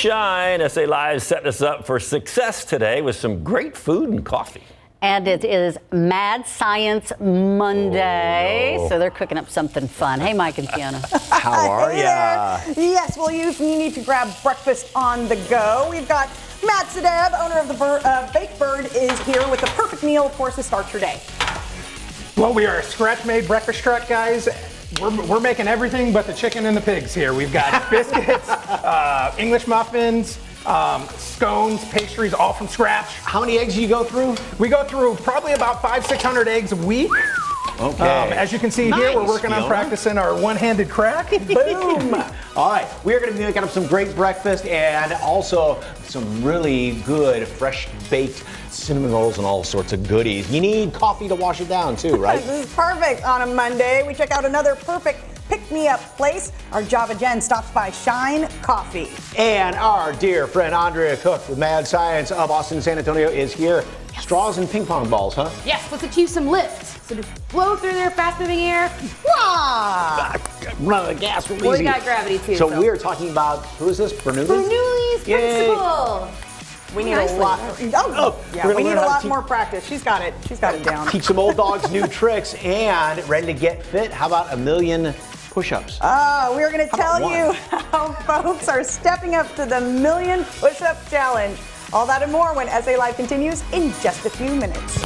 Shine. SA Live setting us up for success today with some great food and coffee. And it is Mad Science Monday, Oh, no. so they're cooking up something fun. Hey, Mike and Fiona. How are Hey ya? there. Yes, well, you need to grab breakfast on the go. We've got Matt Saget, owner of the Baked Bird, is here with the perfect meal, of course, to start your day. Well, we are a scratch-made breakfast truck, guys. We're making everything but the chicken and the pigs here. We've got biscuits, English muffins, scones, pastries, all from scratch. How many eggs do you go through? We go through probably about 500-600 eggs a week. Okay. As you can see here, we're Nice, working on Fiona. practicing our one-handed crack. Boom! All right, we are going to be making up some great breakfast and also some really good fresh baked cinnamon rolls and all sorts of goodies. You need coffee to wash it down too, right? This is perfect on a Monday. We check out another perfect pick-me-up place. Our Java Jen stops by Shine Coffee. And our dear friend Andrea Cook with Mad Science of Austin and San Antonio is here. Straws and ping pong balls, huh? Yes, let's achieve some lift. So to flow through their fast-moving air. Wah! Run out of gas real Well, easy. we got gravity too. So we are talking about, who is this, Bernoulli's? Bernoulli's Yay. principal. We need Nicely. a lot. Oh, yeah, we're we gonna need learn a how to lot teach- more practice. She's got it. She's got it down. Teach some old dogs new tricks and ready to get fit. How about 1,000,000 push-ups? We're going to tell about you how folks are stepping up to the Million Push-Up Challenge. All that and more when SA Live continues in just a few minutes.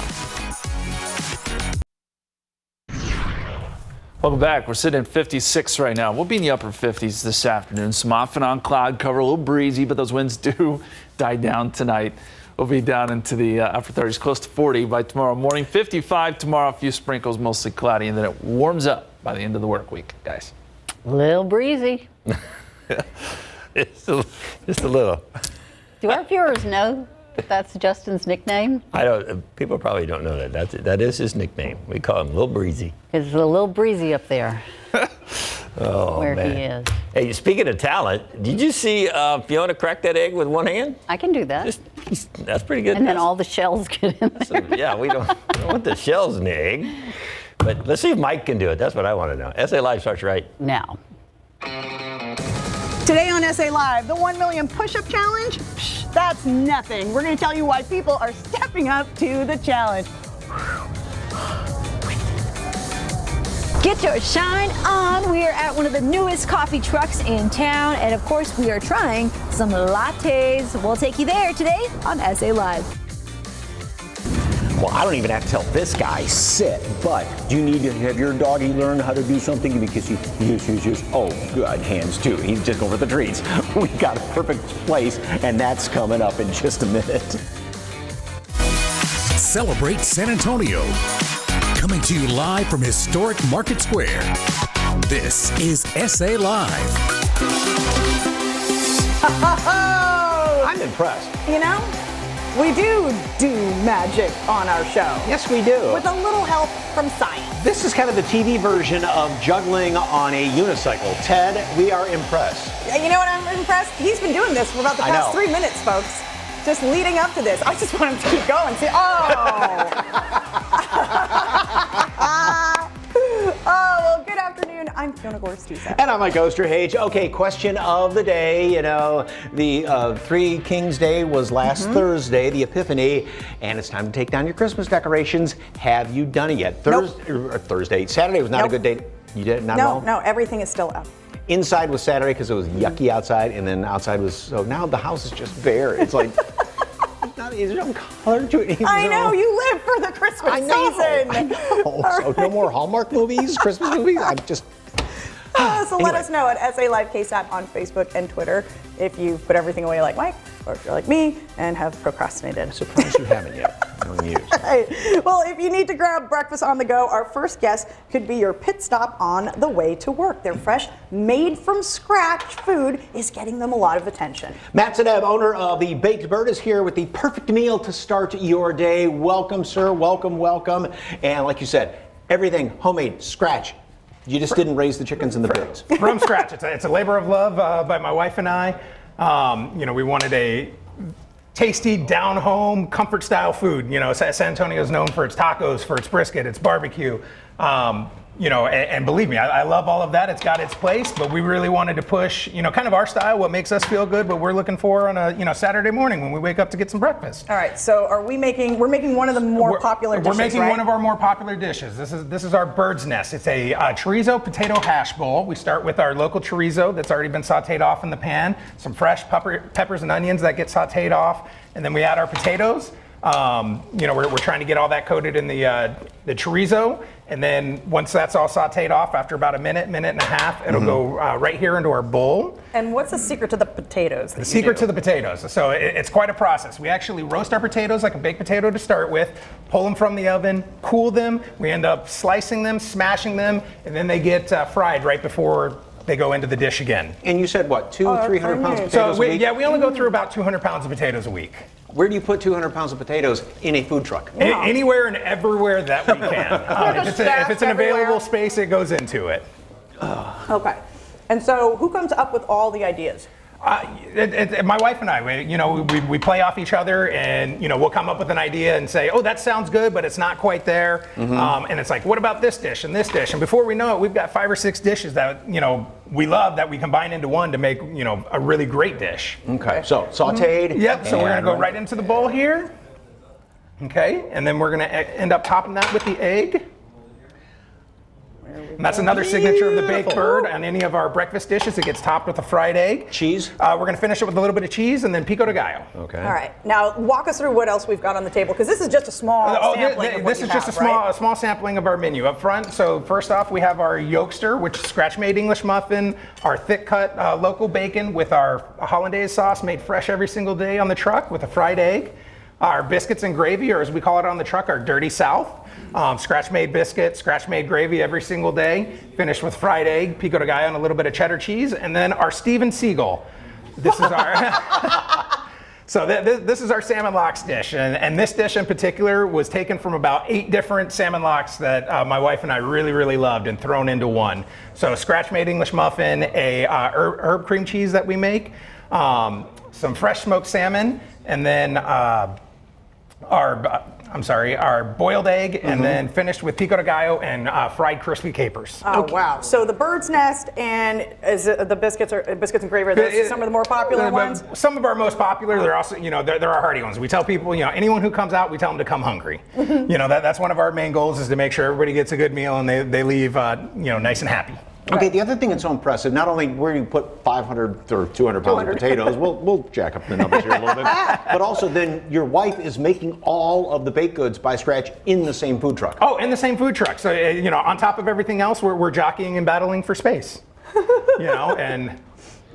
Welcome back. We're sitting at 56 right now. We'll be in the upper 50s this afternoon. Some off and on cloud cover, a little breezy, but those winds do die down tonight. We'll be down into the upper 30s, close to 40 by tomorrow morning. 55 tomorrow, a few sprinkles, mostly cloudy, and then it warms up by the end of the work week, guys. Little breezy. Just a little. Do our viewers know that that's Justin's nickname? I don't. People probably don't know that. That is his nickname. We call him Lil Breezy. It's a little breezy up there Oh where man. he is. Hey, speaking of talent, did you see Fiona crack that egg with one hand? I can do that. That's pretty good. And then all the shells get in there. Yeah, we don't want the shells in the egg. But let's see if Mike can do it. That's what I want to know. SA Live starts right Now. Today on SA Live, the 1 Million Push-Up Challenge? Psh, that's nothing. We're going to tell you why people are stepping up to the challenge. Get your shine on. We are at one of the newest coffee trucks in town. And of course, we are trying some lattes. We'll take you there today on SA Live. Well, I don't even have to tell this guy sit, but do you need to have your doggy learn how to do something? Because oh, good, hands too. He's just going for the treats. We got a perfect place, and that's coming up in just a minute. Celebrate San Antonio. Coming to you live from historic Market Square. This is SA Live. I'm impressed. You know, we do magic on our show. Yes, we do. With a little help from science. This is kind of the TV version of juggling on a unicycle. Ted, we are impressed. You know what I'm impressed? He's been doing this for about the I past know. 3 minutes, folks. Just leading up to this. I just want him to keep going. See, well, good afternoon. I'm Fiona Gorstusa. And I'm Mike Osterhage. Okay, question of the day. You know, the Three Kings Day was last Thursday, the Epiphany, and it's time to take down your Christmas decorations. Have you done it yet? Thursday. Saturday was not a good day. You did not know? No, everything is still up. Inside was Saturday because it was yucky outside, and then outside was, so now the house is just bare. It's like, there's no color to it. I know, you live for the Christmas season. I know. So no more Hallmark movies, Christmas movies. I'm just. So let us know at SA Live KSAT on Facebook and Twitter if you've put everything away like Mike, or if you're like me and have procrastinated. Surprised you haven't yet. No news. Hey, well, if you need to grab breakfast on the go, our first guest could be your pit stop on the way to work. Their fresh, made from scratch food is getting them a lot of attention. Matt Sadeb, owner of the Baked Bird, is here with the perfect meal to start your day. Welcome, sir. Welcome, welcome. And like you said, everything homemade, scratch. You just didn't raise the chickens and the pigs. From scratch. It's a labor of love by my wife and I. You know, we wanted a tasty, down-home, comfort-style food. You know, San Antonio is known for its tacos, for its brisket, its barbecue. and believe me, I love all of that. It's got its place, but we really wanted to push, kind of our style, what makes us feel good, what we're looking for on a, Saturday morning when we wake up to get some breakfast. All right, so we're making one of the more popular dishes, We're making right? one of our more popular dishes. This is our bird's nest. It's a chorizo potato hash bowl. We start with our local chorizo that's already been sauteed off in the pan, some fresh peppers and onions that get sauteed off, and then we add our potatoes. We're trying to get all that coated in the chorizo, and then once that's all sauteed off, after about a minute and a half, it'll go right here into our bowl. And what's the secret to the potatoes? The secret to the potatoes. So it's quite a process. We actually roast our potatoes like a baked potato to start with, pull them from the oven, cool them. We end up slicing them, smashing them, and then they get fried right before they go into the dish again. And you said what, 300 pounds of potatoes a week? Yeah, we only go through about 200 pounds of potatoes a week. Where do you put 200 pounds of potatoes in a food truck? Anywhere and everywhere that we can. If it's an available space, it goes into it. Okay. And so who comes up with all the ideas? My wife and I, we play off each other, and we'll come up with an idea and say, oh, that sounds good, but it's not quite there. And it's like, what about this dish and this dish? And before we know it, we've got 5 or 6 dishes that we love that we combine into one to make a really great dish. Okay, so sauteed. Yep. So we're gonna go right into the bowl here. Okay, and then we're gonna end up topping that with the egg. And that's another signature of the baked bird. On any of our breakfast dishes, it gets topped with a fried egg. Cheese? We're going to finish it with a little bit of cheese and then pico de gallo. Okay. All right. Now, walk us through what else we've got on the table, because this is just a small sampling of what This is just a small sampling of our menu up front. So first off, we have our Yolkster, which is scratch-made English muffin, our thick-cut local bacon with our hollandaise sauce made fresh every single day on the truck with a fried egg. Our biscuits and gravy, or as we call it on the truck, our Dirty South. Scratch-made biscuit, scratch-made gravy every single day, finished with fried egg, pico de gallo, and a little bit of cheddar cheese. And then our Steven Seagull. This is our... So this is our salmon lox dish, and this dish in particular was taken from about 8 different salmon lox that my wife and I really, really loved and thrown into one. So scratch-made English muffin, a herb cream cheese that we make, some fresh smoked salmon, and then our boiled egg, and then finished with pico de gallo and fried crispy capers. Oh, wow. So the bird's nest and the biscuits and gravy, are those some of the more popular ones? Some of our most popular. They're also, there are hearty ones. We tell people, anyone who comes out, we tell them to come hungry. That's one of our main goals, is to make sure everybody gets a good meal and they leave, nice and happy. Okay, the other thing that's so impressive, not only where you put 500 or 200 pounds of potatoes, we'll jack up the numbers here a little bit, but also then your wife is making all of the baked goods by scratch in the same food truck. Oh, in the same food truck. So, on top of everything else, we're jockeying and battling for space. And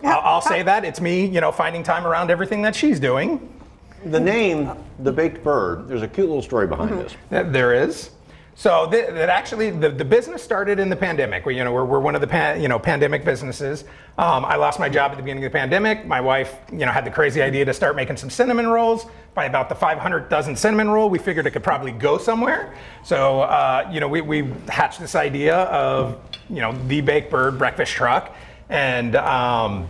I'll say that. It's me, finding time around everything that she's doing. The name, The Baked Bird, there's a cute little story behind this. There is. So that actually, the business started in the pandemic. We're one of the pandemic businesses. I lost my job at the beginning of the pandemic. My wife, had the crazy idea to start making some cinnamon rolls. By about the 500th dozen cinnamon roll, we figured it could probably go somewhere. So, we hatched this idea of, the Baked Bird breakfast truck. And, and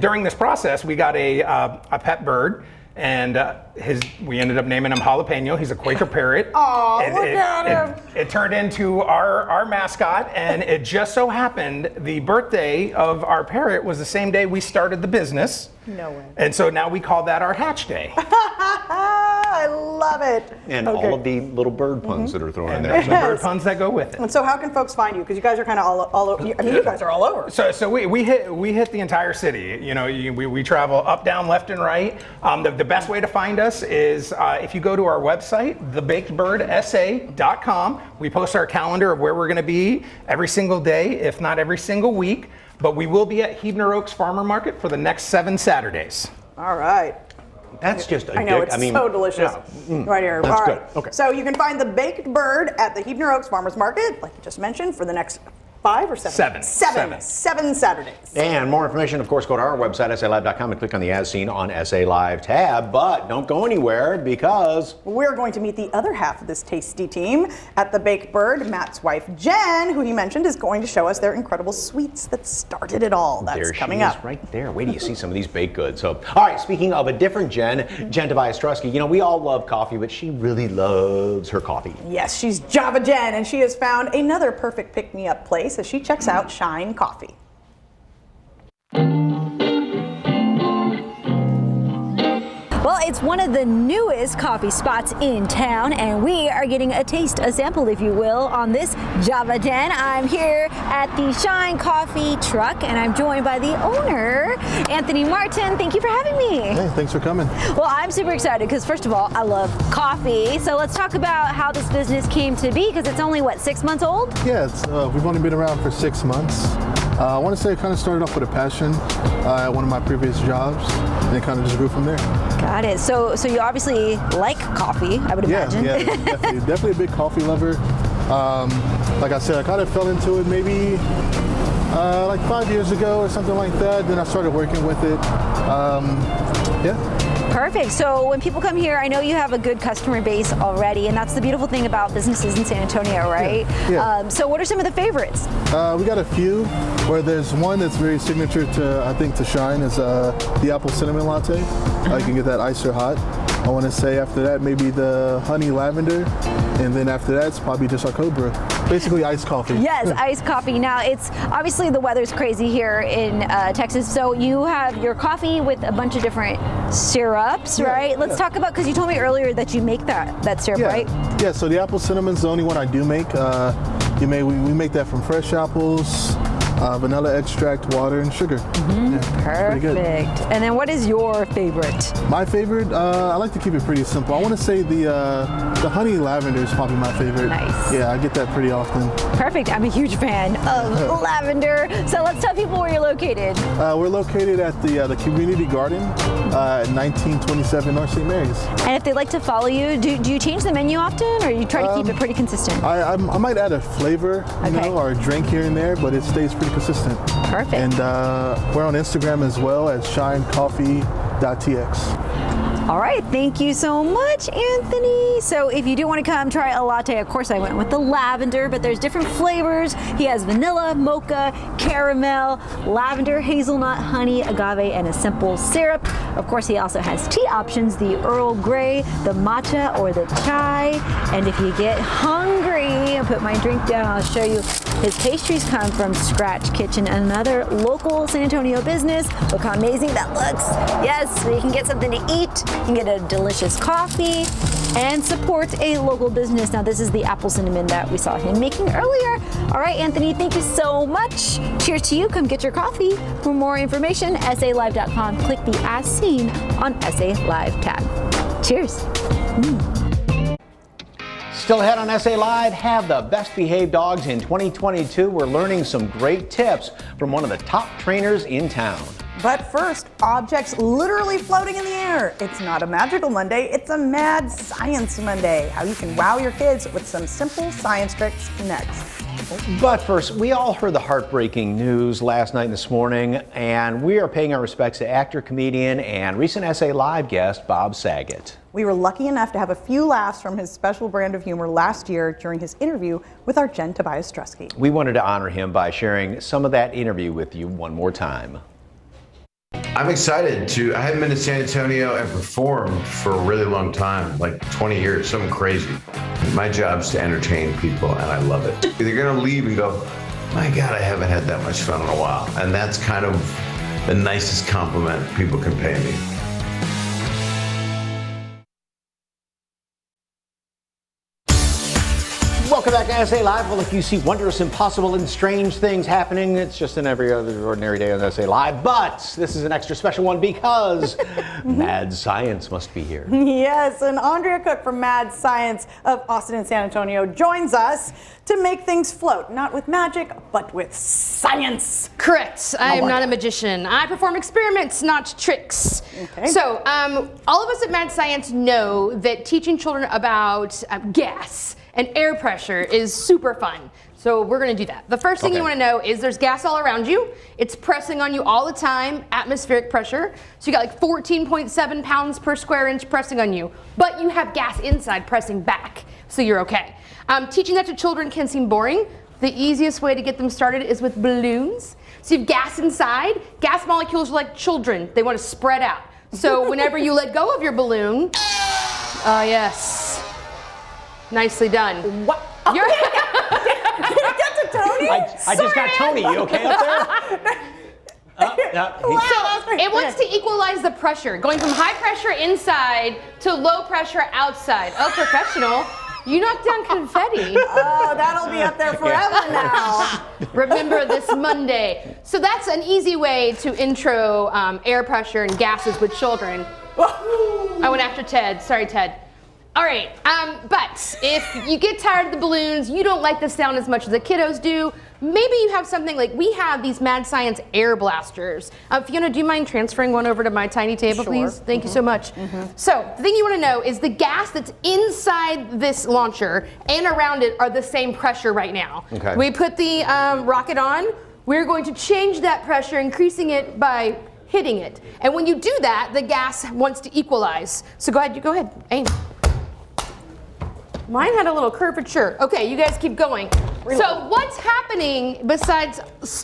during this process, we got a pet bird. And we ended up naming him Jalapeno. He's a Quaker parrot. Oh, look at him. It turned into our mascot, and it just so happened the birthday of our parrot was the same day we started the business. No way. And so now we call that our hatch day. I love it. And all of the little bird puns that are thrown in there. And the bird puns that go with it. And so how can folks find you? Because you guys are kind of all over. I mean, you guys are all over. So we hit the entire city. We travel up, down, left, and right. The best way to find us is if you go to our website, thebakedbirdsa.com. We post our calendar of where we're going to be every single day, if not every single week. But we will be at Huebner Oaks Farmer Market for the next 7 Saturdays. All right. That's just I know, it's so delicious. Right here. That's All right. good. Okay. So you can find the Baked Bird at the Huebner Oaks Farmers Market, like you just mentioned, for the next 5 or 7? Seven. 7 Saturdays. And more information, of course, go to our website, SALive.com, and click on the As Seen on SA Live tab. But don't go anywhere because We're going to meet the other half of this tasty team at the Baked Bird. Matt's wife, Jen, who he mentioned, is going to show us their incredible sweets that started it all. That's there coming she is up. right there. Wait till you see some of these baked goods. So, all right, speaking of a different Jen, Jen Tobias-Strusky, you know, we all love coffee, but she really loves her coffee. Yes, she's Java Jen, and she has found another perfect pick-me-up place as she checks out Shine Coffee. Well, it's one of the newest coffee spots in town, and we are getting a taste, a sample, if you will, on this Java Den. I'm here at the Shine Coffee truck, and I'm joined by the owner, Anthony Martin. Thank you for having me. Hey, thanks for coming. Well, I'm super excited because, first of all, I love coffee. So let's talk about how this business came to be, because it's only, what, 6 months old? Yeah, we've only been around for 6 months. I want to say it kind of started off with a passion at one of my previous jobs, and it kind of just grew from there. Got it. So you obviously like coffee, I would imagine. Yeah, definitely a big coffee lover. Like I said, I kind of fell into it maybe like 5 years ago or something like that. Then I started working with it. Yeah. Perfect. So when people come here, I know you have a good customer base already, and that's the beautiful thing about businesses in San Antonio, right? Yeah. So what are some of the favorites? We got a few, where there's one that's very signature to, I think, to Shine is the apple cinnamon latte. You can get that iced or hot. I want to say after that, maybe the honey lavender, and then after that, it's probably just our cold brew. Basically iced coffee. Yes, iced coffee. Now, it's obviously the weather's crazy here in Texas, so you have your coffee with a bunch of different syrups, right? Let's talk about, because you told me earlier that you make that syrup, right? Yeah, so the apple cinnamon's the only one I do make. We make that from fresh apples, vanilla extract, water, and sugar. Perfect. And then what is your favorite? My favorite, I like to keep it pretty simple. I want to say the honey lavender is probably my favorite. Nice. Yeah, I get that pretty often. Perfect. I'm a huge fan of lavender. So let's tell people where you're located. We're located at the community garden at 1927 North St. Mary's. And if they'd like to follow you, do you change the menu often, or you try to keep it pretty consistent? I might add a flavor, or a drink here and there, but it stays pretty consistent. Perfect. And we're on Instagram as well as shinecoffee.tx. All right, thank you so much, Anthony. So if you do want to come try a latte, of course I went with the lavender, but there's different flavors. He has vanilla, mocha, caramel, lavender, hazelnut, honey, agave, and a simple syrup. Of course, he also has tea options, the Earl Grey, the matcha, or the chai. And if you get hungry, I'll put my drink down, I'll show you. His pastries come from Scratch Kitchen, another local San Antonio business. Look how amazing that looks. Yes, so you can get something to eat, you can get a delicious coffee, and support a local business. Now, this is the apple cinnamon that we saw him making earlier. All right, Anthony, thank you so much. Cheers to you. Come get your coffee. For more information, SALive.com. Click the As Seen on SA Live tab. Cheers. Still ahead on SA Live, have the best behaved dogs in 2022. We're learning some great tips from one of the top trainers in town. But first, objects literally floating in the air. It's not a magical Monday, it's a mad science Monday. How you can wow your kids with some simple science tricks next. But first, we all heard the heartbreaking news last night and this morning, and we are paying our respects to actor, comedian, and recent SA Live guest, Bob Saget. We were lucky enough to have a few laughs from his special brand of humor last year during his interview with our Jen Tobias-Strusky. We wanted to honor him by sharing some of that interview with you one more time. I'm excited I haven't been to San Antonio and performed for a really long time, like 20 years, something crazy. My job is to entertain people, and I love it. They're gonna leave and go, my God, I haven't had that much fun in a while. And that's kind of the nicest compliment people can pay me. Welcome back to SA Live. Well, if you see wondrous, impossible, and strange things happening, it's just an every other ordinary day on SA Live. But this is an extra special one because Mad Science must be here. Yes, and Andrea Cook from Mad Science of Austin and San Antonio joins us to make things float, not with magic, but with science. Correct. I am not a magician. I perform experiments, not tricks. Okay. So, all of us at Mad Science know that teaching children about gas and air pressure is super fun. So we're gonna do that. The first thing you wanna know is there's gas all around you. It's pressing on you all the time, atmospheric pressure. So you got like 14.7 pounds per square inch pressing on you, but you have gas inside pressing back, so you're okay. Teaching that to children can seem boring. The easiest way to get them started is with balloons. So you have gas inside. Gas molecules are like children. They wanna spread out. So whenever you let go of your balloon, yes, nicely done. What? You're Tony? I just got Tony. You okay up there? It wants to equalize the pressure, going from high pressure inside to low pressure outside. Oh, professional. You knocked down confetti. Oh, that'll be up there forever now. Remember this Monday. So that's an easy way to intro air pressure and gases with children. I went after Ted. Sorry, Ted. All right, but if you get tired of the balloons, you don't like the sound as much as the kiddos do, maybe you have something like, we have these Mad Science air blasters. Fiona, do you mind transferring one over to my tiny table, please? Thank you so much. So the thing you want to know is the gas that's inside this launcher and around it are the same pressure right now. Okay. We put the rocket on, we're going to change that pressure, increasing it by hitting it. And when you do that, the gas wants to equalize. So go ahead, aim. Mine had a little curvature. Okay, you guys keep going. So what's happening, besides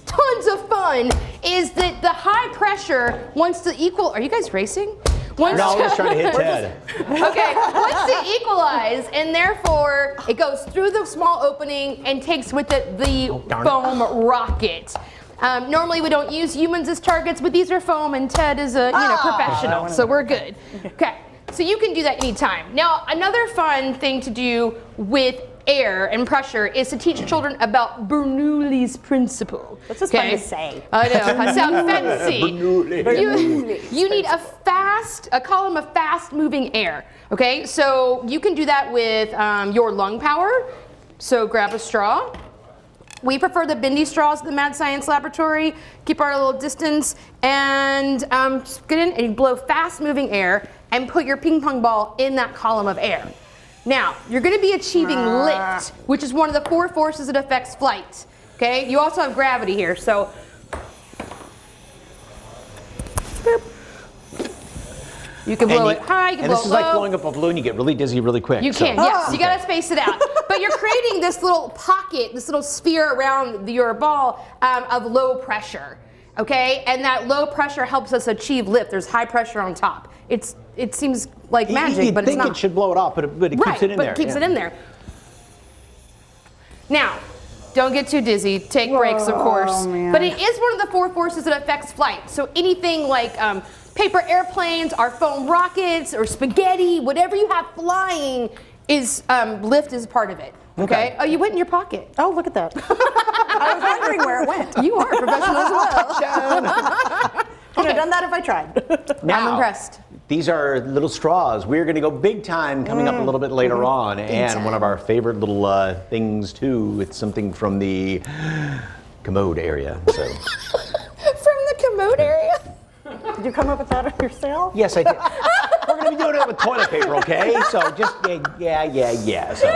tons of fun, is that the high pressure wants to equal. Are you guys racing? No, I'm just trying to hit Ted. Okay, wants to equalize, and therefore it goes through the small opening and takes with it the foam rocket. Normally we don't use humans as targets, but these are foam, and Ted is a professional, so we're good. Okay. So you can do that anytime. Now, another fun thing to do with air and pressure is to teach children about Bernoulli's principle. That's just fun to say. I know, I sound fancy. You need a column of fast moving air, okay? So you can do that with your lung power. So grab a straw. We prefer the bendy straws at the Mad Science Laboratory. Keep our little distance and just get in and blow fast moving air and put your ping pong ball in that column of air. Now, you're gonna be achieving lift, which is one of the 4 forces that affects flight. Okay, you also have gravity here, so. Boop. You can blow it high, you can blow it low. And this is like blowing up a balloon, you get really dizzy really quick. You can, yes, you gotta space it out. But you're creating this little pocket, this little sphere around your ball of low pressure, okay? And that low pressure helps us achieve lift. There's high pressure on top. It seems like magic, but it's not. You'd think it should blow it off, but it keeps it in there. Right, but it keeps it in there. Now, don't get too dizzy. Take breaks, of course. But it is one of the 4 forces that affects flight. So anything like paper airplanes, or foam rockets, or spaghetti, whatever you have flying, is lift is part of it. Okay. Oh, you went in your pocket. Oh, look at that. I was wondering where it went. You are a professional as well. Could have done that if I tried. Now, I'm impressed. These are little straws. We're going to go big time coming up a little bit later on. And one of our favorite little things, too, it's something from the commode area. So. From the commode area? Did you come up with that on your sale? Yes, I did. We're going to be doing it with toilet paper, okay? So just, yeah. So,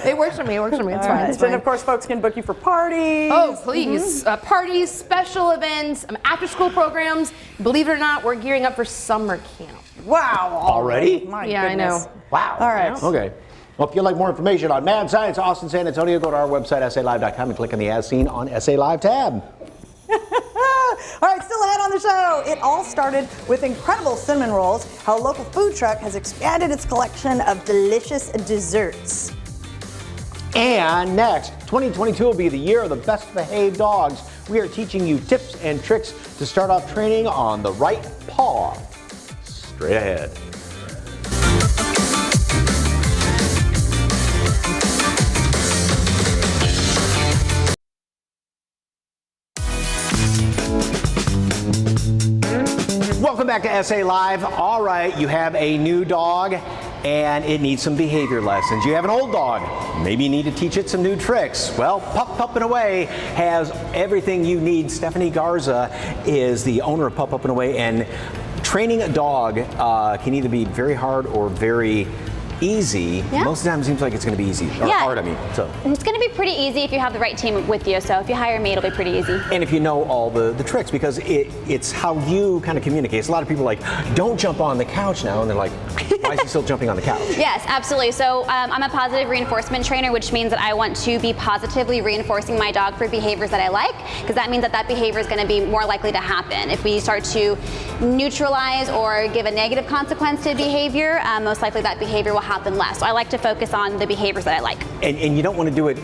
It works for me, it's fine. And of course, folks can book you for parties. Oh, please. Parties, special events, after school programs. Believe it or not, we're gearing up for summer camp. Wow. Already? My Yeah, goodness. I know. wow. All right. Okay. Well, if you'd like more information on Mad Science, Austin, San Antonio, go to our website, SALive.com, and click on the As Seen on SA Live tab. All right, still ahead on the show. It all started with incredible cinnamon rolls, how a local food truck has expanded its collection of delicious desserts. And next, 2022 will be the year of the best behaved dogs. We are teaching you tips and tricks to start off training on the right paw. Straight ahead. Welcome back to SA Live. All right, you have a new dog and it needs some behavior lessons. You have an old dog. Maybe you need to teach it some new tricks. Well, Pup and Away has everything you need. Stephanie Garza is the owner of Pup and Away, and training a dog can either be very hard or very easy. Yeah. Most of the time it seems like it's going to be easy, or Yeah. hard, I mean. So. It's going to be pretty easy if you have the right team with you. So if you hire me, it'll be pretty easy. And if you know all the tricks, because it's how you kind of communicate. So a lot of people are like, don't jump on the couch now, and they're like, why is he still jumping on the couch? Yes, absolutely. So I'm a positive reinforcement trainer, which means that I want to be positively reinforcing my dog for behaviors that I like, because that means that that behavior is going to be more likely to happen. If we start to neutralize or give a negative consequence to behavior, most likely that behavior will happen less. So I like to focus on the behaviors that I like. And you don't want to do it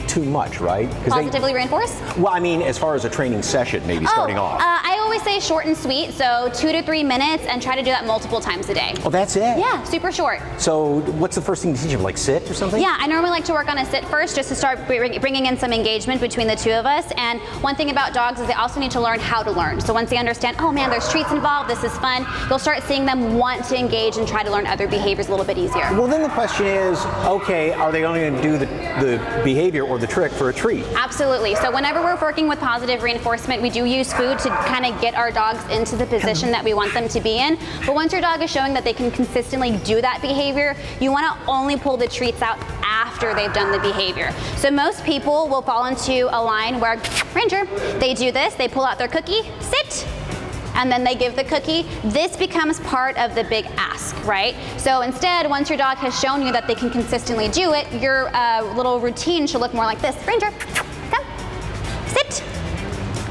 too much, right? Positively reinforce? Well, I mean, as far as a training session, maybe starting off. I always say short and sweet, so 2 to 3 minutes, and try to do that multiple times a day. Oh, that's it? Yeah, super short. So what's the first thing to teach them? Like sit or something? Yeah, I normally like to work on a sit first, just to start bringing in some engagement between the two of us. And one thing about dogs is they also need to learn how to learn. So once they understand, oh man, there's treats involved, this is fun, you'll start seeing them want to engage and try to learn other behaviors a little bit easier. Well, then the question is, okay, are they only going to do the behavior or the trick for a treat? Absolutely. So whenever we're working with positive reinforcement, we do use food to kind of get our dogs into the position that we want them to be in. But once your dog is showing that they can consistently do that behavior, you want to only pull the treats out after they've done the behavior. So most people will fall into a line where, Ranger, they do this, they pull out their cookie, sit, and then they give the cookie. This becomes part of the big ask, right? So instead, once your dog has shown you that they can consistently do it, your little routine should look more like this. Ranger, come, sit,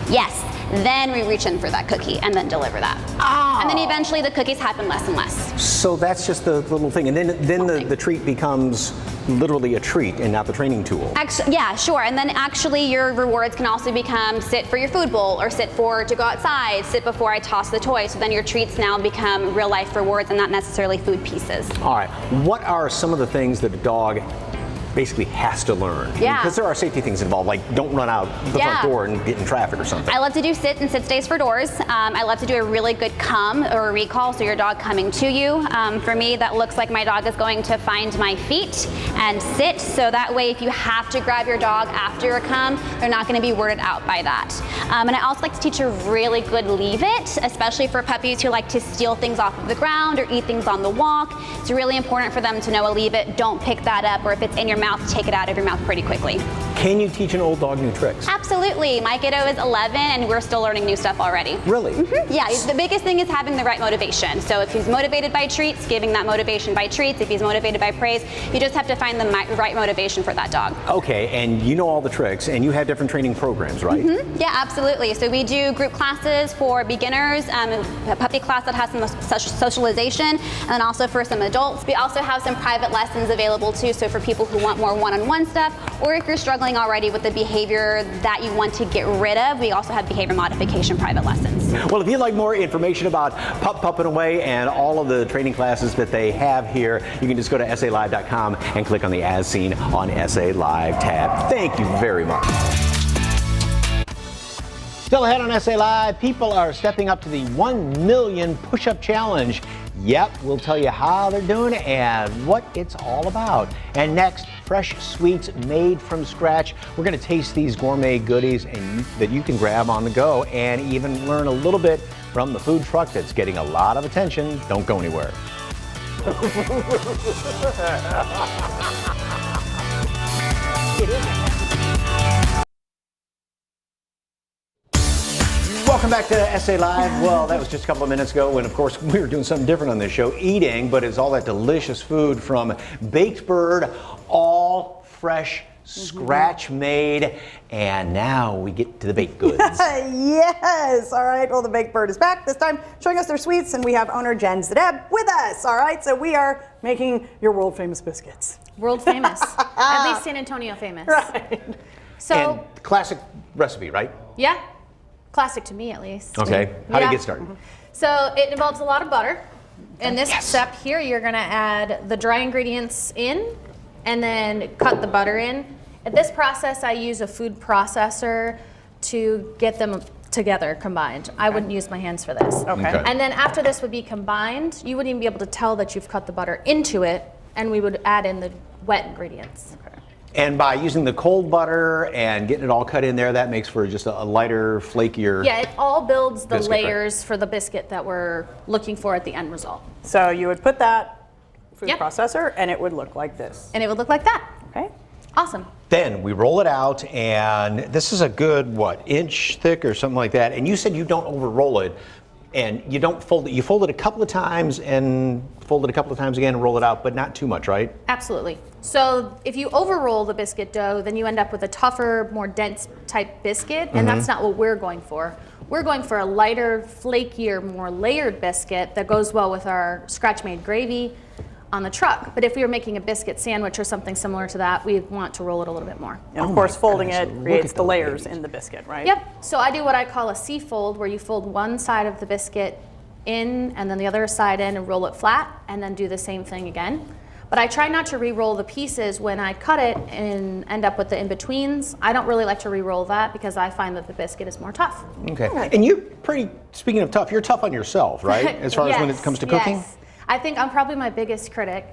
yes. Then we reach in for that cookie and then deliver that. Oh. And then eventually the cookies happen less and less. So that's just the little thing. And then the treat becomes literally a treat and not the training tool. Actually, yeah, sure. And then actually your rewards can also become sit for your food bowl, or sit to go outside, sit before I toss the toy. So then your treats now become real life rewards and not necessarily food pieces. All right. What are some of the things that a dog basically has to learn? Yeah. Because there are safety things involved, like don't run out the front door and get in traffic or something. I love to do sit and sit stays for doors. I love to do a really good come or a recall, so your dog coming to you. For me, that looks like my dog is going to find my feet and sit, so that way if you have to grab your dog after a come, they're not going to be worded out by that. And I also like to teach a really good leave it, especially for puppies who like to steal things off of the ground or eat things on the walk. It's really important for them to know a leave it, don't pick that up, or if it's in your mouth, take it out of your mouth pretty quickly. Can you teach an old dog new tricks? Absolutely. My kiddo is 11 and we're still learning new stuff already. Really? Mm-hmm. Yeah, the biggest thing is having the right motivation. So if he's motivated by treats, giving that motivation by treats. If he's motivated by praise, you just have to find the right motivation for that dog. Okay, and you know all the tricks, and you have different training programs, right? Mm-hmm. Yeah, absolutely. So we do group classes for beginners, a puppy class that has some socialization, and also for some adults. We also have some private lessons available too, so for people who want more one-on-one stuff, or if you're struggling already with the behavior that you want to get rid of, we also have behavior modification private lessons. Well, if you'd like more information about Pup and Away and all of the training classes that they have here, you can just go to SALive.com and click on the As Seen on SA Live tab. Thank you very much. Still ahead on SA Live, people are stepping up to the 1 million push-up challenge. Yep, we'll tell you how they're doing it and what it's all about. And next, fresh sweets made from scratch. We're going to taste these gourmet goodies that you can grab on the go and even learn a little bit from the food truck that's getting a lot of attention. Don't go anywhere. Welcome back to SA Live. Well, that was just a couple of minutes ago when, of course, we were doing something different on this show, eating, but it's all that delicious food from Baked Bird, all fresh, scratch made, and now we get to the baked goods. Yes, all right, well, the Baked Bird is back, this time showing us their sweets, and we have owner Jen Zadeb with us, all right? So we are making your world famous biscuits. World famous, at least San Antonio famous. Right. So, and classic recipe, right? yeah, classic to me at least. Okay, how do you get started? So it involves a lot of butter. In this step here, you're gonna add the dry ingredients in and then cut the butter in. At this process, I use a food processor to get them together, combined. I wouldn't use my hands for this. Okay. And then after this would be combined, you wouldn't even be able to tell that you've cut the butter into it, and we would add in the wet ingredients. Okay. And by using the cold butter and getting it all cut in there, that makes for just a lighter, flakier. Yeah, it all builds the biscuit, right? layers for the biscuit that we're looking for at the end result. So you would put that food processor, and it would look like this. And it would look like that. Okay. Awesome. Then we roll it out, and this is a good, what, inch thick or something like that. And you said you don't over roll it, and you don't fold it. You fold it a couple of times and fold it a couple of times again and roll it out, but not too much, right? Absolutely. So if you over roll the biscuit dough, then you end up with a tougher, more dense type biscuit, and that's not what we're going for. We're going for a lighter, flakier, more layered biscuit that goes well with our scratch-made gravy on the truck. But if we were making a biscuit sandwich or something similar to that, we'd want to roll it a little bit more. And of course, folding it creates the layers in the biscuit, right? Yep. So I do what I call a C-fold, where you fold one side of the biscuit in and then the other side in and roll it flat, and then do the same thing again. But I try not to re-roll the pieces when I cut it and end up with the in-betweens. I don't really like to re-roll that because I find that the biscuit is more tough. Okay. And you're pretty, speaking of tough, you're tough on yourself, right? As far as when it comes to cooking? Yes. I think I'm probably my biggest critic.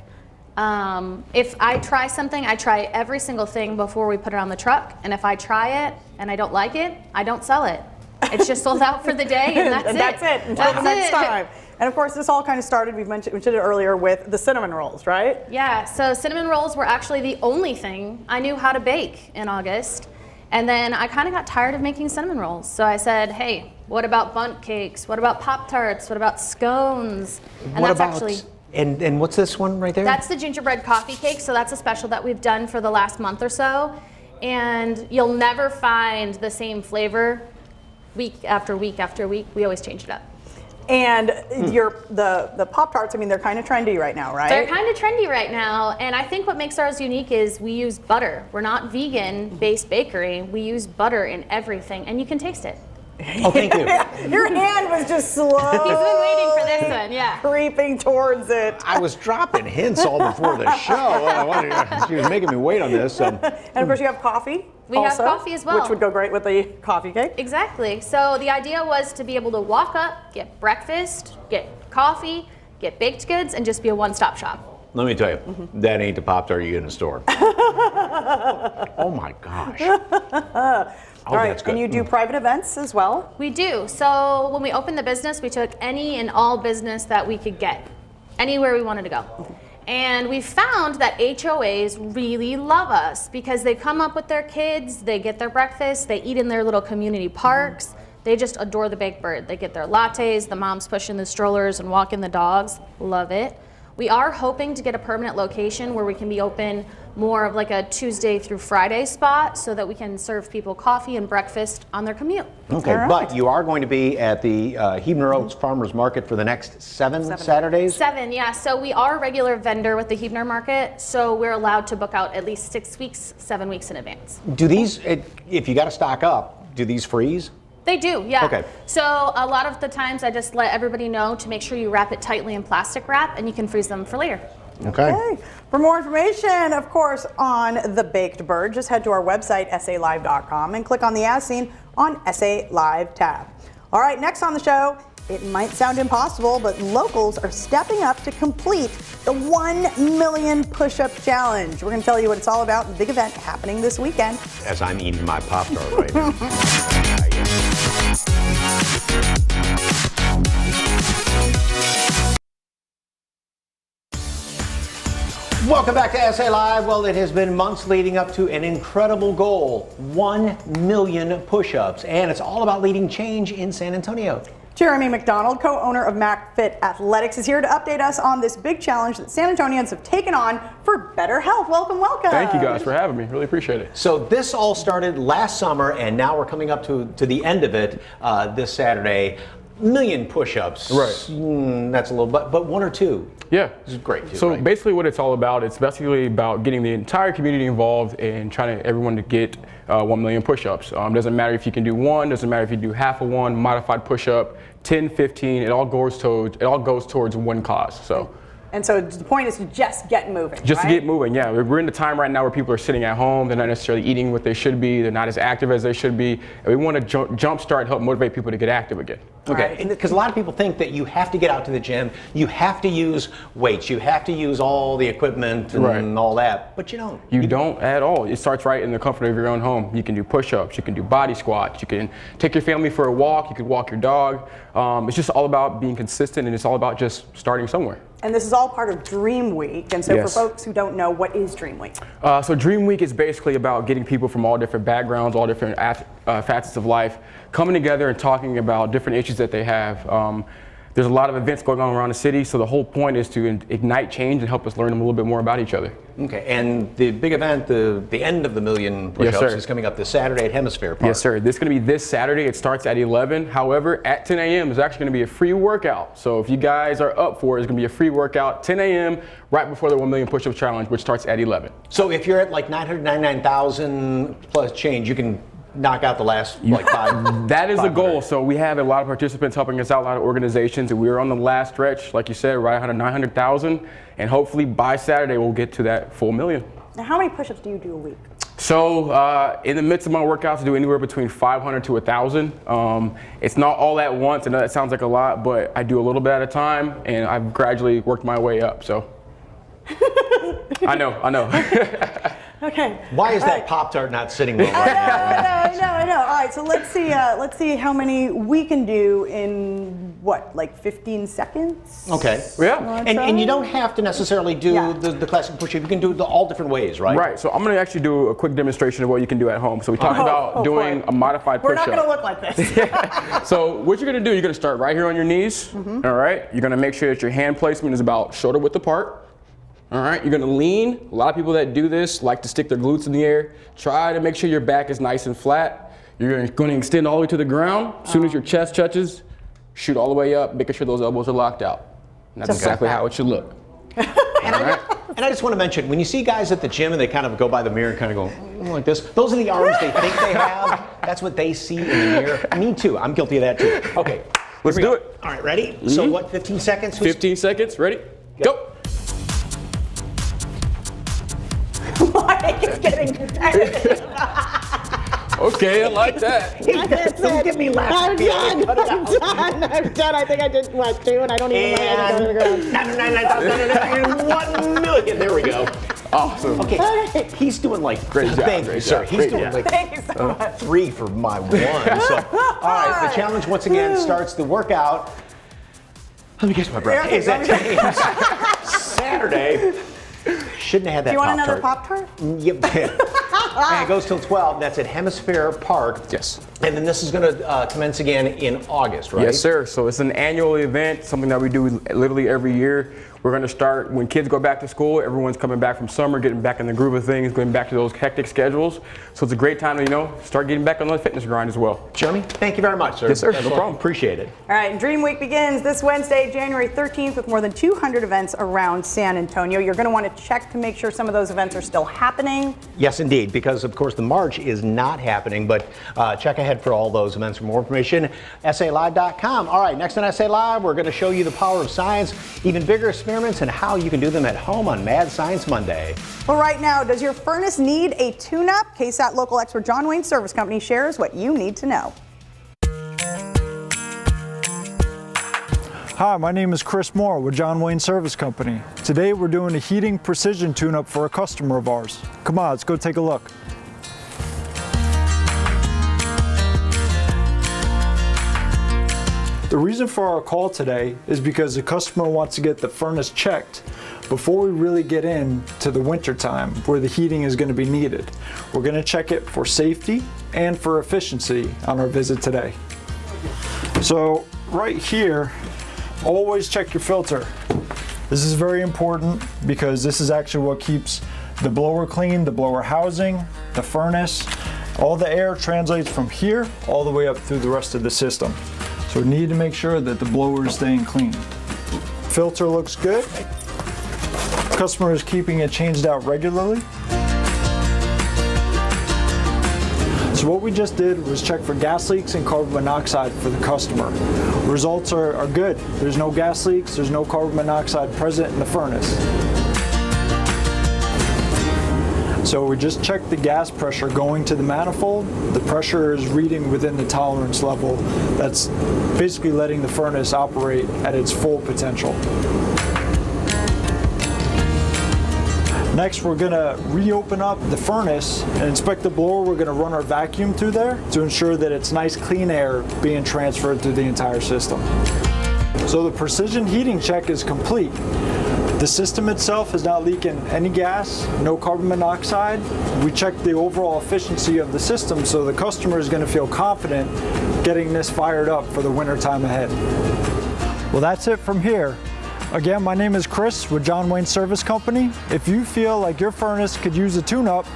If I try something, I try every single thing before we put it on the truck. And if I try it and I don't like it, I don't sell it. It's just sold out for the day, and that's and it. that's it until the next time. And of course, this all kind of started, we mentioned it earlier, with the cinnamon rolls, right? Yeah, so cinnamon rolls were actually the only thing I knew how to bake in August. And then I kind of got tired of making cinnamon rolls. So I said, hey, what about bundt cakes? What about Pop-Tarts? What about scones? And What that's about, actually... and what's this one right there? That's the gingerbread coffee cake. So that's a special that we've done for the last month or so. And you'll never find the same flavor week after week after week. We always change it up. And the Pop-Tarts, I mean, they're kind of trendy right now, right? They're kind of trendy right now, and I think what makes ours unique is we use butter. We're not vegan-based bakery. We use butter in everything, and you can taste it. Oh, thank you. Your hand was just slow. He's been waiting for this one, yeah. Creeping towards it. I was dropping hints all before the show. She was making me wait on this. And of course, you have coffee. We have coffee as well. Which would go great with the coffee cake. Exactly. So the idea was to be able to walk up, get breakfast, get coffee, get baked goods, and just be a one-stop shop. Let me tell you, that ain't the Pop-Tart you get in the store. Oh my gosh. All right, that's good. and you do private events as well? We do. So when we opened the business, we took any and all business that we could get, anywhere we wanted to go. And we found that HOAs really love us because they come up with their kids, they get their breakfast, they eat in their little community parks. They just adore the baked bird. They get their lattes, the moms pushing the strollers and walking the dogs. Love it. We are hoping to get a permanent location where we can be open more of like a Tuesday through Friday spot so that we can serve people coffee and breakfast on their commute. Okay, right. but you are going to be at the Huebner Oaks Farmers Market for the next seven Saturdays? 7, yeah. So we are a regular vendor with the Huebner Market, so we're allowed to book out at least 6 weeks, 7 weeks in advance. Do these, if you got to stock up, do these freeze? They do, yeah. Okay. So a lot of the times I just let everybody know to make sure you wrap it tightly in plastic wrap and you can freeze them for later. Okay. For more information, of course, on the baked bird, just head to our website, salive.com, and click on the As Seen on SA Live tab. All right, next on the show, it might sound impossible, but locals are stepping up to complete the 1 million push-up challenge. We're going to tell you what it's all about, the big event happening this weekend. As I'm eating my Pop-Tart right now. Welcome back to SA Live. Well, it has been months leading up to an incredible goal, 1 million push-ups, and it's all about leading change in San Antonio. Jeremy McDonald, co-owner of MacFit Athletics, is here to update us on this big challenge that San Antonians have taken on for better health. Welcome, welcome. Thank you guys for having me. Really appreciate it. So this all started last summer, and now we're coming up to the end of it this Saturday. Million push-ups. Right. That's a little, but 1 or 2. Yeah. This is great too, So right? basically what it's all about, it's basically about getting the entire community involved and trying to everyone to get 1 million push-ups. Doesn't matter if you can do one, doesn't matter if you do half of one, modified push-up, 10, 15, it all goes towards one cause. So. And so the point is to just get moving, Just right? to get moving, yeah. We're in the time right now where people are sitting at home, they're not necessarily eating what they should be, they're not as active as they should be, and we want to jumpstart and help motivate people to get active again. Okay, because a lot of people think that you have to get out to the gym, you have to use weights, you have to use all the equipment and all that, but you don't. You don't at all. It starts right in the comfort of your own home. You can do push-ups, you can do body squats, you can take your family for a walk, you can walk your dog. It's just all about being consistent, and it's all about just starting somewhere. And this is all part of Dream Week. And so Yes. for folks who don't know, what is Dream Week? So Dream Week is basically about getting people from all different backgrounds, all different facets of life, coming together and talking about different issues that they have. There's a lot of events going on around the city, so the whole point is to ignite change and help us learn a little bit more about each other. Okay, and the big event, the end of the million push-ups, Yes, sir. is coming up this Saturday at Hemisphere Park. Yes, sir. This is going to be this Saturday. It starts at 11. However, at 10 a.m. is actually going to be a free workout. So if you guys are up for it, it's going to be a free workout 10 a.m. right before the 1 million push-up challenge, which starts at 11. So if you're at like 999,000 plus change, you can knock out the last like five. That is the goal. So we have a lot of participants helping us out, a lot of organizations, and we're on the last stretch, like you said, right around 900,000, and hopefully by Saturday we'll get to that full million. Now, how many push-ups do you do a week? So in the midst of my workouts, I do anywhere between 500 to 1,000. It's not all at once. I know that sounds like a lot, but I do a little bit at a time, and I've gradually worked my way up. So I know. Okay. Why is that Pop-Tart not sitting well right now? I know. All right, so let's see how many we can do in what, like 15 seconds? Okay. Yeah. And you don't have to necessarily do the classic push-up. You can do it all different ways, right? Right. So I'm going to actually do a quick demonstration of what you can do at home. So we talked about doing a modified We're push-up. not going to look like this. So what you're going to do, you're going to start right here on your knees. All right. You're going to make sure that your hand placement is about shoulder width apart. All right, you're gonna lean. A lot of people that do this like to stick their glutes in the air. Try to make sure your back is nice and flat. You're gonna extend all the way to the ground. As soon as your chest touches, shoot all the way up, making sure those elbows are locked out. And that's exactly how it should look. And I just want to mention, when you see guys at the gym and they kind of go by the mirror and kind of go like this, those are the arms they think they have. That's what they see in the mirror. Me too, I'm guilty of that too. Okay, let's do it. All right, ready? So what, 15 seconds? 15 seconds, ready? Go. Mike is getting competitive. Okay, I like that. Don't get me laughing. I'm done. I think I did what, 2, and I don't even know how to go to the ground. 1 million. There we go. Awesome. Okay, he's doing like great job. Thank you, sir. He's doing like Thank you so much. 3 for my 1. So, all right, the challenge once again starts the workout. Let me catch my breath. Yeah, Is that 10 a.m. Saturday? Shouldn't have had that. Do you want another Pop-Tart. Pop-Tart? Yep. And it goes till 12. That's at Hemisphere Park. Yes. And then this is going to commence again in August, right? Yes, sir. So it's an annual event, something that we do literally every year. We're going to start when kids go back to school. Everyone's coming back from summer, getting back in the groove of things, going back to those hectic schedules. So it's a great time to, start getting back on the fitness grind as well. Jeremy, thank you very much, sir. Yes, sir. No problem. Appreciate it. All right, Dream Week begins this Wednesday, January 13th, with more than 200 events around San Antonio. You're going to want to check to make sure some of those events are still happening. Yes, indeed, because of course the March is not happening, but check ahead for all those events. For more information, SALive.com. All right, next on SA Live, we're going to show you the power of science, even bigger experiments, and how you can do them at home on Mad Science Monday. Well, right now, does your furnace need a tune-up? KSAT local expert John Wayne Service Company shares what you need to know. Hi, my name is Chris Moore with John Wayne Service Company. Today we're doing a heating precision tune-up for a customer of ours. Come on, let's go take a look. The reason for our call today is because the customer wants to get the furnace checked before we really get into the winter time where the heating is going to be needed. We're going to check it for safety and for efficiency on our visit today. So right here, always check your filter. This is very important because this is actually what keeps the blower clean, the blower housing, the furnace. All the air translates from here all the way up through the rest of the system. So we need to make sure that the blower is staying clean. Filter looks good. Customer is keeping it changed out regularly. So what we just did was check for gas leaks and carbon monoxide for the customer. Results are good. There's no gas leaks, there's no carbon monoxide present in the furnace. So we just checked the gas pressure going to the manifold. The pressure is reading within the tolerance level. That's basically letting the furnace operate at its full potential. Next, we're gonna reopen up the furnace and inspect the blower. We're gonna run our vacuum through there to ensure that it's nice, clean air being transferred through the entire system. So the precision heating check is complete. The system itself is not leaking any gas, no carbon monoxide. We checked the overall efficiency of the system, so the customer is going to feel confident getting this fired up for the winter time ahead. Well, that's it from here. Again, my name is Chris with John Wayne Service Company. If you feel like your furnace could use a tune-up,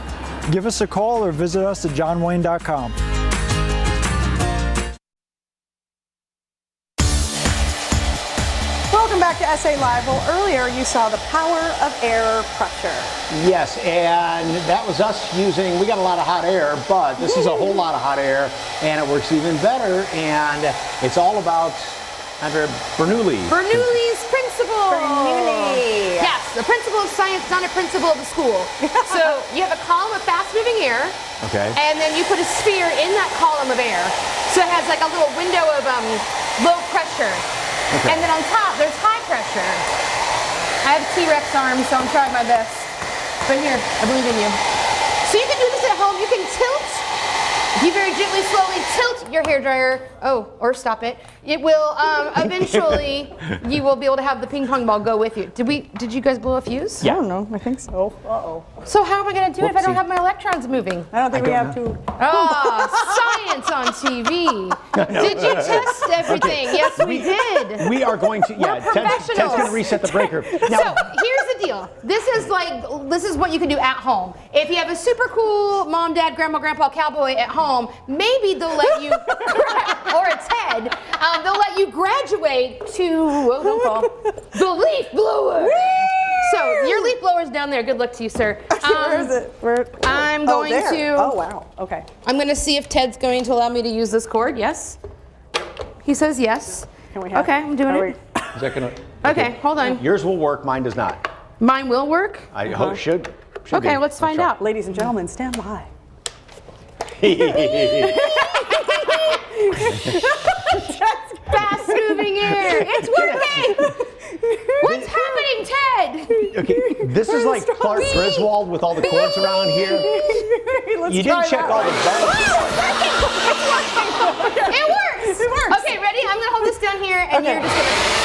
give us a call or visit us at johnwayne.com. Welcome back to SA Live. Well, earlier you saw the power of air pressure. Yes, and that was us using, we got a lot of hot air, but this is a whole lot of hot air, and it works even better, and it's all about Andrea Bernoulli. Bernoulli's principle. Bernoulli. Yes, the principle of science, not a principle of the school. So you have a column of fast-moving air. Okay. And then you put a sphere in that column of air. So it has like a little window of low pressure. Okay. And then on top, there's high pressure. I have T-Rex arms, so I'm trying my best. But here, I believe in you. So you can do this at home. You can tilt. If you very gently, slowly tilt your hairdryer, or stop it, it will eventually, you will be able to have the ping pong ball go with you. Did you guys blow a fuse? Yeah. I don't know. I think so. Uh-oh. So how am I going to do it if I don't have my electrons moving? I don't think we have to. Oh, science on TV. Did you test everything? Okay. Yes, we did. We are going to, We're Ted's going to reset the breaker. Now, So here's the deal. This is what you can do at home. If you have a super cool mom, dad, grandma, grandpa, cowboy at home, maybe they'll let you, or a Ted, they'll let you graduate to, don't fall, the leaf blower. So your leaf blower's down there. Good luck to you, sir. Where is it? I'm going to. Oh, wow. Okay. I'm going to see if Ted's going to allow me to use this cord. Yes. He says yes. Can we have, okay, I'm doing it. is that going to? Okay, hold on. Yours will work, mine does not. Mine will work? I hope it should. Okay, be. let's find out. Ladies and gentlemen, stand by. That's fast-moving air. It's working. What's happening, Ted? Okay, this is like Clark Griswold with all the cords around here. You didn't check all the buttons. It works. It works. Okay, ready? I'm gonna hold this down here, and you're just gonna.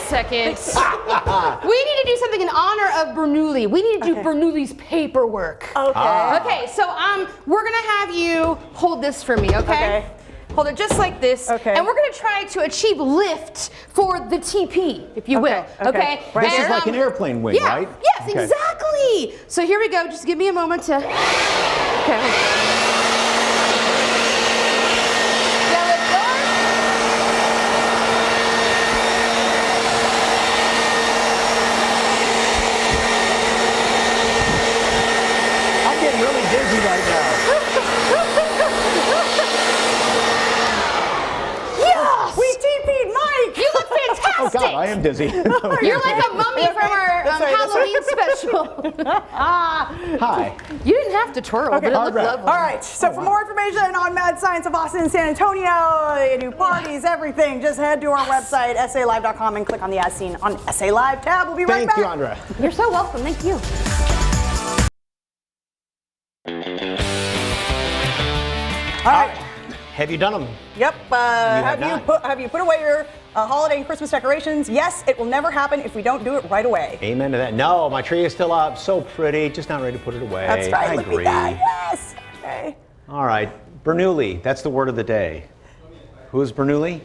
Second. We need to do something in honor of Bernoulli. We need to do Bernoulli's paperwork. Okay. Okay, so we're gonna have you hold this for me, okay? Hold it just like this. Okay. And we're gonna try to achieve lift for the TP, if you will. Okay. This is like an airplane wing, right? Yes, exactly. So here we go. Just give me a moment to. Okay. Oh God, I am dizzy. You're like a mummy from our Halloween special. Hi. You didn't have to twirl, but it looked lovely. All right, so for more information on Mad Science of Austin and San Antonio, they do parties, everything, just head to our website, salive.com, and click on the As Seen on SA Live tab. We'll be right back. Thank you, Andrea. You're so welcome. Thank you. All right. Have you done them? Yep. have have you put away your holiday and Christmas decorations? Yes, it will never happen if we don't do it right away. Amen to that. No, my tree is still up. So pretty. Just not ready to put it away. That's right. I Look agree. at that. Yes. Okay. All right. Bernoulli. That's the word of the day. Who is Bernoulli?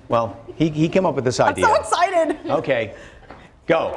Well, he came up with this idea. I'm so excited. Okay. Go.